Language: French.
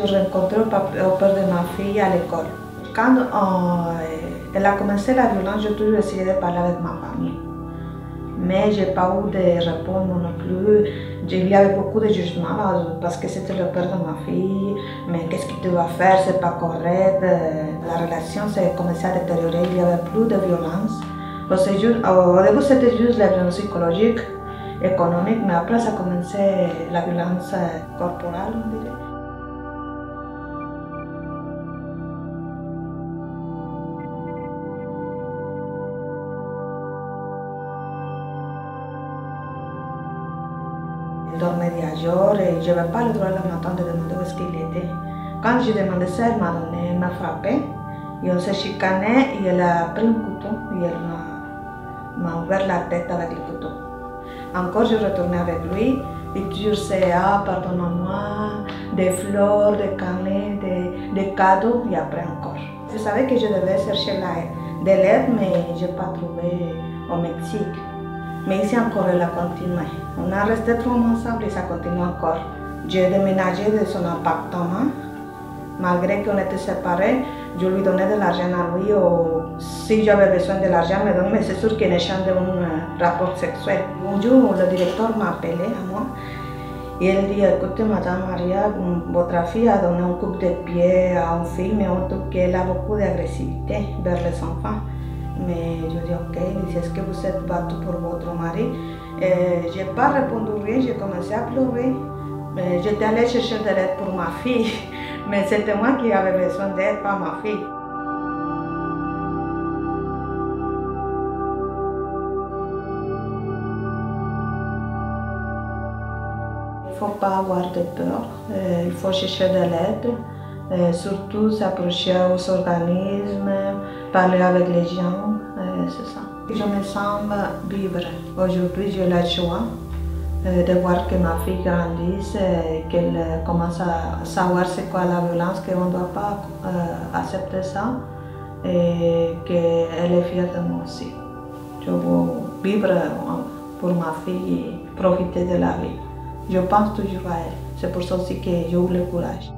Je rencontré au père de ma fille à l'école. Quand elle a commencé la violence, j'ai toujours essayé de parler avec ma famille. Mais je n'ai pas eu de réponse non plus. Il y avait beaucoup de jugements parce que c'était le père de ma fille. Mais qu'est-ce que tu vas faire? C'est pas correct. La relation s'est commencée à détériorer. Il n'y avait plus de violence. Au début, c'était juste la violence psychologique, économique, mais après, ça a commencé la violence corporelle, on dirait. Il dormait des jours et je n'avais pas le droit le matin de demander où est-ce qu'il était. Quand j'ai demandé ça, elle m'a donné, elle m'a frappé. Et on s'est chicané et elle a pris un couteau et elle m'a ouvert la tête avec le couteau. Encore, je retournais avec lui et toujours c'est pardonne-moi, des fleurs, des carnets, des cadeaux et après encore. Je savais que je devais chercher de l'aide, mais je n'ai pas trouvé au Mexique. Mais ici encore, elle a continué. On a resté 3 mois ensemble et ça continue encore. J'ai déménagé de son appartement. Malgré qu'on était séparés, je lui donnais de l'argent à lui. Si j'avais besoin de l'argent, mais c'est sûr qu'en échange d'un rapport sexuel. Un jour, le directeur m'a appelé à moi. Et il dit, écoutez, Madame Maria, votre fille a donné un coup de pied à une fille, mais en tout cas, elle a beaucoup d'agressivité vers les enfants. Mais je dis ok, est-ce que vous êtes battu pour votre mari? Je n'ai pas répondu rien, j'ai commencé à pleurer. J'étais allée chercher de l'aide pour ma fille, mais c'était moi qui avais besoin d'aide, pas ma fille. Il ne faut pas avoir de peur, il faut chercher de l'aide. Surtout s'approcher aux organismes, parler avec les gens, c'est ça. Je me sens vivre. Aujourd'hui, j'ai la joie de voir que ma fille grandisse, qu'elle commence à savoir c'est quoi la violence, qu'on ne doit pas accepter ça et qu'elle est fière de moi aussi. Je veux vivre pour ma fille et profiter de la vie. Je pense toujours à elle. C'est pour ça aussi que j'ai eu le courage.